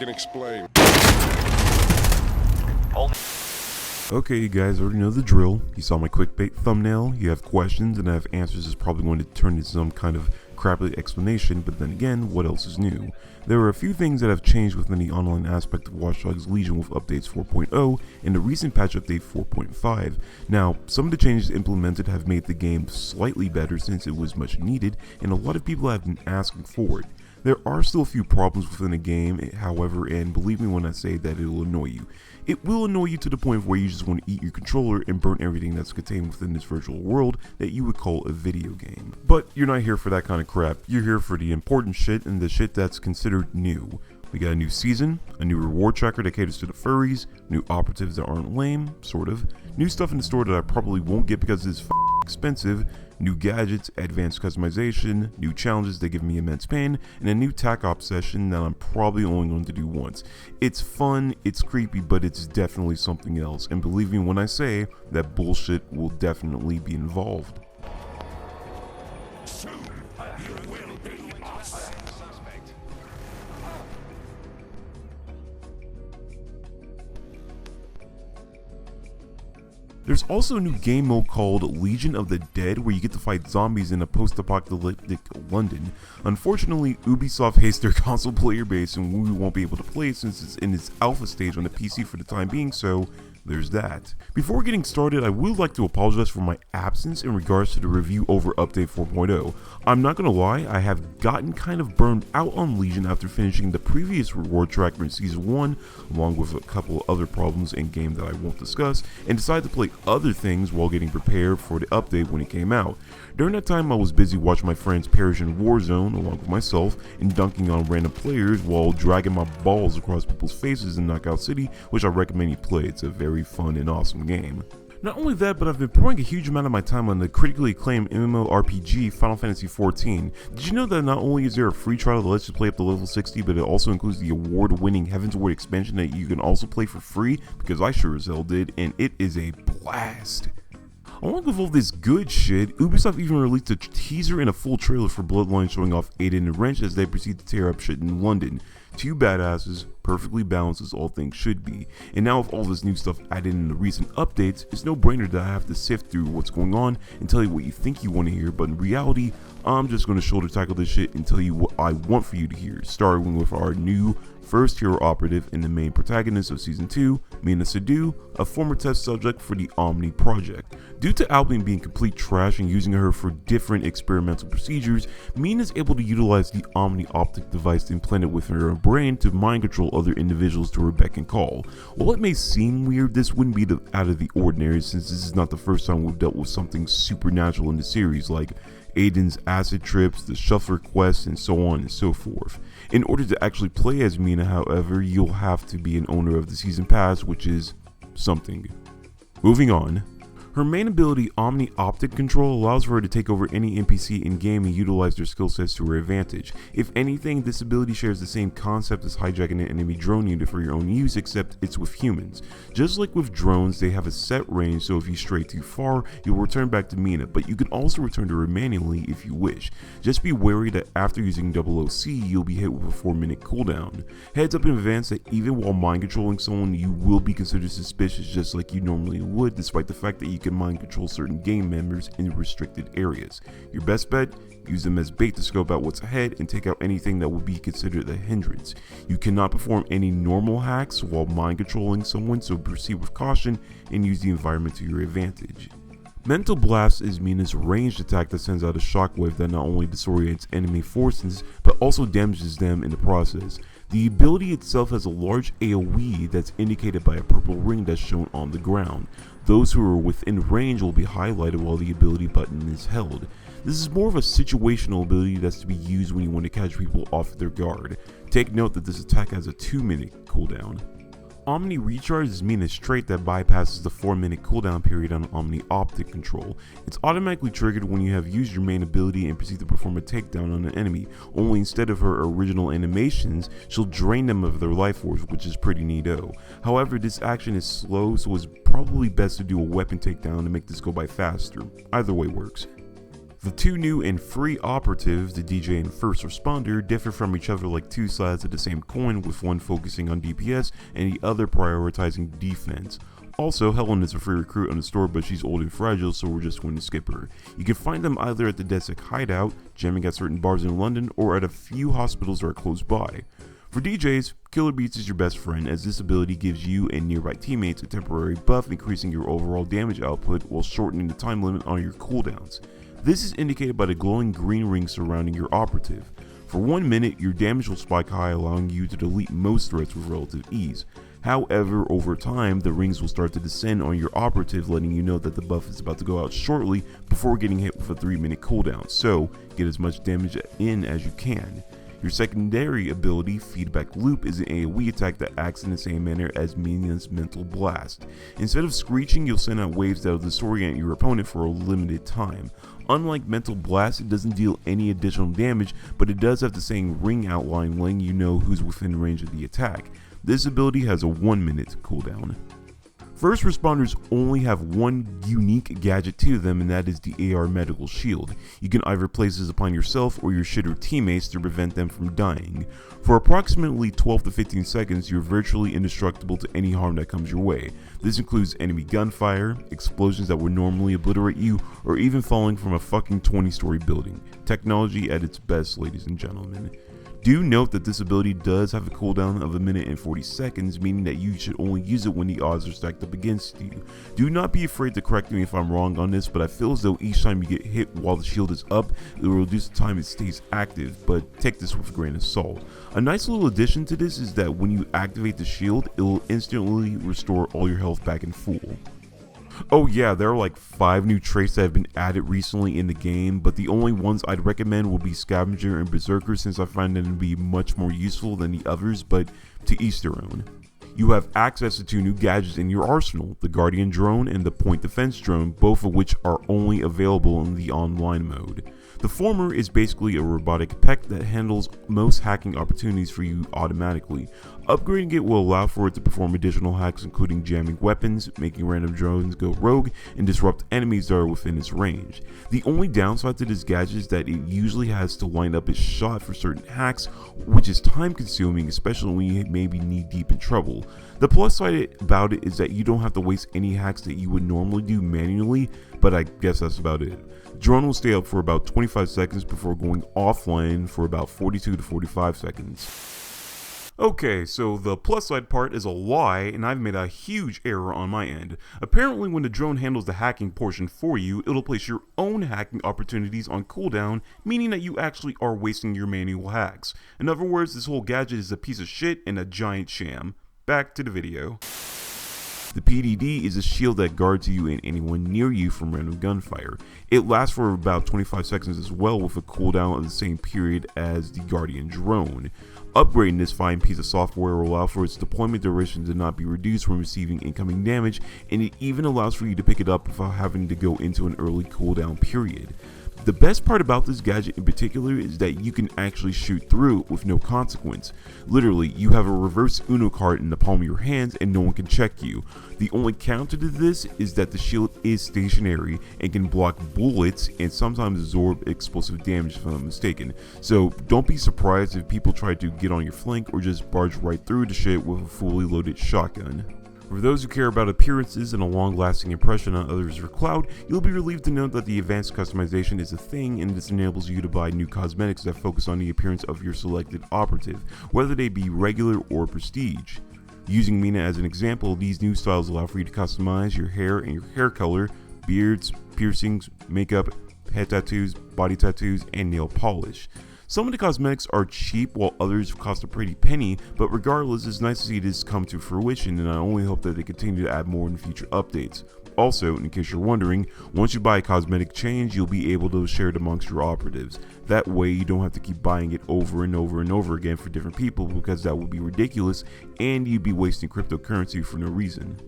can explain. Okay, you guys already know the drill. You saw my clickbait thumbnail, you have questions, and I have answers is probably going to turn into some kind of crappy explanation, but then again, what else is new? There are a few things that have changed within the online aspect of Watch Dogs Legion with updates 4.0 and the recent patch update 4.5. Now, some of the changes implemented have made the game slightly better since it was much needed, and a lot of people have been asking for it. There are still a few problems within the game, however, and believe me when I say that it will annoy you. It will annoy you to the point where you just want to eat your controller and burn everything that's contained within this virtual world that you would call a video game. But you're not here for that kind of crap, you're here for the important shit and the shit that's considered new. We got a new season, a new reward tracker that caters to the furries, new operatives that aren't lame, sort of, new stuff in the store that I probably won't get because it's expensive, new gadgets, advanced customization, new challenges that give me immense pain, and a new tac op session that I'm probably only going to do once. It's fun, it's creepy, but it's definitely something else, and believe me when I say that bullshit will definitely be involved. There's also a new game mode called Legion of the Dead where you get to fight zombies in a post-apocalyptic London. Unfortunately, Ubisoft hates their console player base and we won't be able to play it since it's in its alpha stage on the PC for the time being, so there's that. Before getting started, I would like to apologize for my absence in regards to the review over update 4.0. I'm not gonna lie, I have gotten kind of burned out on Legion after finishing the previous reward tracker in Season 1, along with a couple of other problems in game that I won't discuss, and decided to play other things while getting prepared for the update when it came out. During that time, I was busy watching my friends perish in Warzone along with myself and dunking on random players while dragging my balls across people's faces in Knockout City, which I recommend you play. It's a very fun and awesome game. Not only that, but I've been pouring a huge amount of my time on the critically acclaimed MMORPG Final Fantasy XIV. Did you know that not only is there a free trial that lets you play up to level 60, but it also includes the award-winning Heavensward expansion that you can also play for free? Because I sure as hell did, and it is a blast. Along with all this good shit, Ubisoft even released a teaser and a full trailer for Bloodlines showing off Aiden and Wrench as they proceed to tear up shit in London. Two badasses, perfectly balanced as all things should be. And now with all this new stuff added in the recent updates, it's no brainer that I have to sift through what's going on and tell you what you think you want to hear, but in reality, I'm just going to shoulder tackle this shit and tell you what I want for you to hear, starting with our new first hero operative and the main protagonist of Season 2, Meena Sidhu, a former test subject for the Omni project. Due to Albion being complete trash and using her for different experimental procedures, Meena is able to utilize the Omni optic device implanted within her brain to mind control other individuals to her beck and call. While it may seem weird, this wouldn't be out of the ordinary since this is not the first time we've dealt with something supernatural in the series like Aiden's acid trips, the shuffler quest, and so on and so forth. In order to actually play as Meena, however, you'll have to be an owner of the season pass, which is something. Moving on. Her main ability, Omni Optic Control, allows for her to take over any NPC in-game and utilize their skill sets to her advantage. If anything, this ability shares the same concept as hijacking an enemy drone unit for your own use, except it's with humans. Just like with drones, they have a set range, so if you stray too far, you'll return back to Meena, but you can also return to her manually if you wish. Just be wary that after using OOC, you'll be hit with a 4-minute cooldown. Heads up in advance that even while mind controlling someone, you will be considered suspicious just like you normally would, despite the fact that you can mind control certain game members in restricted areas. Your best bet? Use them as bait to scope out what's ahead and take out anything that would be considered a hindrance. You cannot perform any normal hacks while mind controlling someone, so proceed with caution and use the environment to your advantage. Mental Blast is Meena's ranged attack that sends out a shockwave that not only disorients enemy forces, but also damages them in the process. The ability itself has a large AoE that's indicated by a purple ring that's shown on the ground. Those who are within range will be highlighted while the ability button is held. This is more of a situational ability that's to be used when you want to catch people off their guard. Take note that this attack has a 2-minute cooldown. Omni Recharge is Meena's trait that bypasses the 4-minute cooldown period on Omni Optic Control. It's automatically triggered when you have used your main ability and proceed to perform a takedown on an enemy, only instead of her original animations, she'll drain them of their life force, which is pretty neato. However, this action is slow, so it's probably best to do a weapon takedown to make this go by faster. Either way works. The two new and free operatives, the DJ and first responder, differ from each other like two sides of the same coin, with one focusing on DPS and the other prioritizing defense. Also, Helen is a free recruit on the store, but she's old and fragile, so we're just going to skip her. You can find them either at the Desek hideout, jamming at certain bars in London, or at a few hospitals that are close by. For DJs, Killer Beats is your best friend, as this ability gives you and nearby teammates a temporary buff, increasing your overall damage output while shortening the time limit on your cooldowns. This is indicated by the glowing green ring surrounding your operative. For 1 minute, your damage will spike high, allowing you to delete most threats with relative ease. However, over time, the rings will start to descend on your operative, letting you know that the buff is about to go out shortly before getting hit with a 3-minute cooldown, so get as much damage in as you can. Your secondary ability, Feedback Loop, is an AoE attack that acts in the same manner as Meena's Mental Blast. Instead of screeching, you'll send out waves that will disorient your opponent for a limited time. Unlike Mental Blast, it doesn't deal any additional damage, but it does have the same ring outline, letting you know who's within range of the attack. This ability has a 1-minute cooldown. First responders only have one unique gadget to them, and that is the AR Medical Shield. You can either place this upon yourself or your shitter teammates to prevent them from dying. For approximately 12 to 15 seconds, you're virtually indestructible to any harm that comes your way. This includes enemy gunfire, explosions that would normally obliterate you, or even falling from a fucking 20-story building. Technology at its best, ladies and gentlemen. Do note that this ability does have a cooldown of 1 minute and 40 seconds, meaning that you should only use it when the odds are stacked up against you. Do not be afraid to correct me if I'm wrong on this, but I feel as though each time you get hit while the shield is up, it will reduce the time it stays active, but take this with a grain of salt. A nice little addition to this is that when you activate the shield, it will instantly restore all your health back in full. Oh yeah, there are like 5 new traits that have been added recently in the game, but the only ones I'd recommend will be Scavenger and Berserker, since I find them to be much more useful than the others, but to each their own. You have access to 2 new gadgets in your arsenal, the Guardian Drone and the Point Defense Drone, both of which are only available in the online mode. The former is basically a robotic pet that handles most hacking opportunities for you automatically. Upgrading it will allow for it to perform additional hacks, including jamming weapons, making random drones go rogue, and disrupt enemies that are within its range. The only downside to this gadget is that it usually has to line up its shot for certain hacks, which is time consuming, especially when you may be knee deep in trouble. The plus side about it is that you don't have to waste any hacks that you would normally do manually, but I guess that's about it. Drone will stay up for about 25 seconds before going offline for about 42 to 45 seconds. Okay, so the plus side part is a lie, and I've made a huge error on my end. Apparently when the drone handles the hacking portion for you, it'll place your own hacking opportunities on cooldown, meaning that you actually are wasting your manual hacks. In other words, this whole gadget is a piece of shit and a giant sham. Back to the video. The PDD is a shield that guards you and anyone near you from random gunfire. It lasts for about 25 seconds as well, with a cooldown of the same period as the Guardian Drone. Upgrading this fine piece of software will allow for its deployment duration to not be reduced when receiving incoming damage, and it even allows for you to pick it up without having to go into an early cooldown period. The best part about this gadget in particular is that you can actually shoot through it with no consequence. Literally, you have a reverse Uno card in the palm of your hands and no one can check you. The only counter to this is that the shield is stationary and can block bullets and sometimes absorb explosive damage if I'm not mistaken. So don't be surprised if people try to get on your flank or just barge right through the shit with a fully loaded shotgun. For those who care about appearances and a long-lasting impression on others for clout, you'll be relieved to note that the advanced customization is a thing, and this enables you to buy new cosmetics that focus on the appearance of your selected operative, whether they be regular or prestige. Using Meena as an example, these new styles allow for you to customize your hair and your hair color, beards, piercings, makeup, head tattoos, body tattoos, and nail polish. Some of the cosmetics are cheap while others cost a pretty penny, but regardless, it's nice to see this come to fruition, and I only hope that they continue to add more in future updates. Also, in case you're wondering, once you buy a cosmetic change, you'll be able to share it amongst your operatives. That way you don't have to keep buying it over and over and over again for different people, because that would be ridiculous and you'd be wasting cryptocurrency for no reason.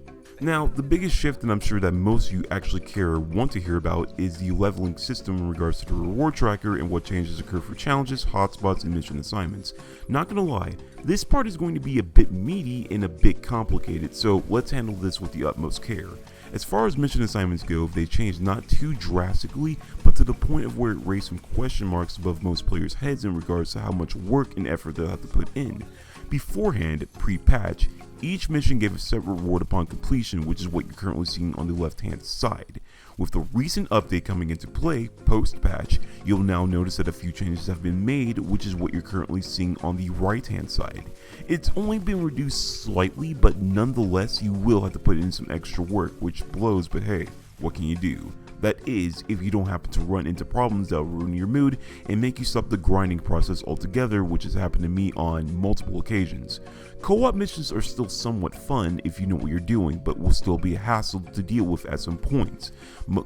Now, the biggest shift, and I'm sure that most of you actually care or want to hear about, is the leveling system in regards to the reward tracker and what changes occur for challenges, hotspots, and mission assignments. Not gonna lie, this part is going to be a bit meaty and a bit complicated, so let's handle this with the utmost care. As far as mission assignments go, they changed not too drastically, but to the point of where it raised some question marks above most players' heads in regards to how much work and effort they'll have to put in. Beforehand, pre-patch, each mission gave a set reward upon completion, which is what you're currently seeing on the left-hand side. With the recent update coming into play, post-patch, you'll now notice that a few changes have been made, which is what you're currently seeing on the right-hand side. It's only been reduced slightly, but nonetheless, you will have to put in some extra work, which blows, but hey, what can you do? That is, if you don't happen to run into problems that will ruin your mood and make you stop the grinding process altogether, which has happened to me on multiple occasions. Co-op missions are still somewhat fun if you know what you're doing, but will still be a hassle to deal with at some points.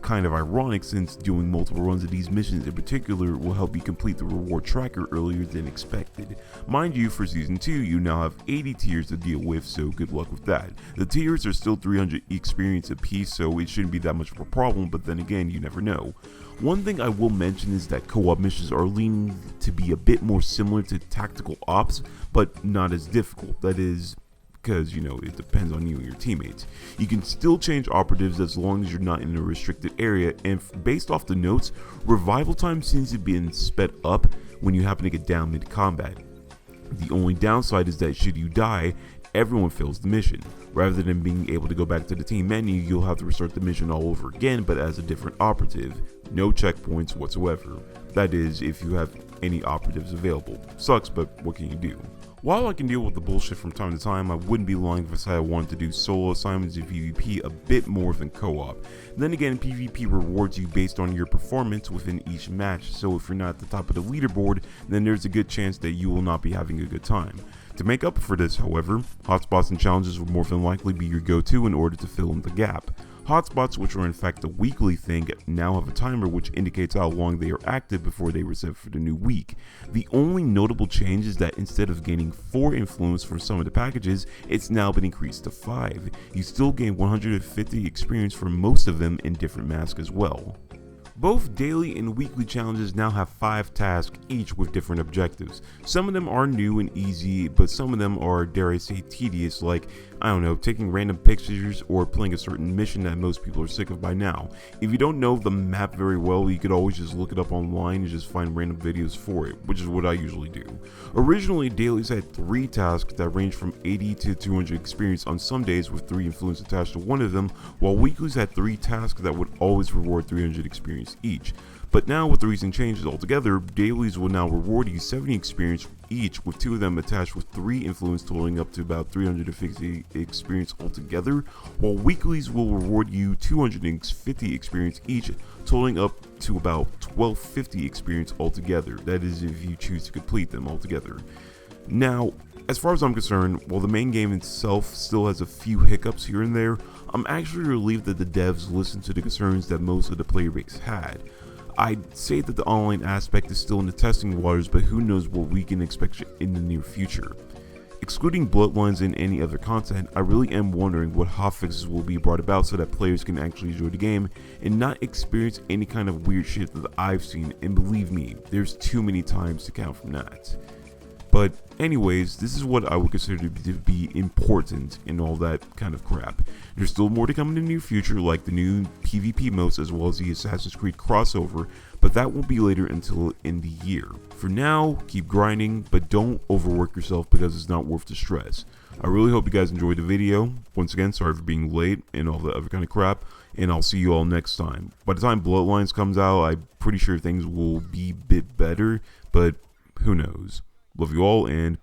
Kind of ironic, since doing multiple runs of these missions in particular will help you complete the reward tracker earlier than expected. Mind you, for Season 2 you now have 80 tiers to deal with, so good luck with that. The tiers are still 300 experience apiece, so it shouldn't be that much of a problem, but then again, you never know. One thing I will mention is that co-op missions are leaning to be a bit more similar to tactical ops, but not as difficult. That is, because, you know, it depends on you and your teammates. You can still change operatives as long as you're not in a restricted area, and based off the notes, revival time seems to be sped up when you happen to get down mid-combat. The only downside is that should you die, everyone fails the mission. Rather than being able to go back to the team menu, you'll have to restart the mission all over again, but as a different operative. No checkpoints whatsoever. That is, if you have any operatives available. Sucks, but what can you do? While I can deal with the bullshit from time to time, I wouldn't be lying if I said I wanted to do solo assignments in PvP a bit more than co-op. Then again, PvP rewards you based on your performance within each match, so if you're not at the top of the leaderboard, then there's a good chance that you will not be having a good time. To make up for this, however, hotspots and challenges will more than likely be your go-to in order to fill in the gap. Hotspots, which are in fact a weekly thing, now have a timer which indicates how long they are active before they reset for the new week. The only notable change is that instead of gaining 4 influence from some of the packages, it's now been increased to 5. You still gain 150 experience for most of them in different masks as well. Both daily and weekly challenges now have 5 tasks each with different objectives. Some of them are new and easy, but some of them are, dare I say, tedious, like, I don't know, taking random pictures or playing a certain mission that most people are sick of by now. If you don't know the map very well, you could always just look it up online and just find random videos for it, which is what I usually do. Originally, dailies had 3 tasks that range from 80 to 200 experience on some days with 3 influence attached to one of them, while weeklies had 3 tasks that would always reward 300 experience each. But now with the recent changes altogether, dailies will now reward you 70 experience each, with 2 of them attached with 3 influence totaling up to about 350 experience altogether, while weeklies will reward you 250 experience each, totaling up to about 1250 experience altogether. That is if you choose to complete them altogether. Now, as far as I'm concerned, while the main game itself still has a few hiccups here and there, I'm actually relieved that the devs listened to the concerns that most of the player base had. I'd say that the online aspect is still in the testing waters, but who knows what we can expect in the near future. Excluding Bloodlines and any other content, I really am wondering what hotfixes will be brought about so that players can actually enjoy the game and not experience any kind of weird shit that I've seen, and believe me, there's too many times to count from that. But anyways, this is what I would consider to be important and all that kind of crap. There's still more to come in the near future, like the new PvP modes as well as the Assassin's Creed crossover, but that won't be later until in the year. For now, keep grinding, but don't overwork yourself because it's not worth the stress. I really hope you guys enjoyed the video. Once again, sorry for being late and all that other kind of crap, and I'll see you all next time. By the time Bloodlines comes out, I'm pretty sure things will be a bit better, but who knows. Love you all, and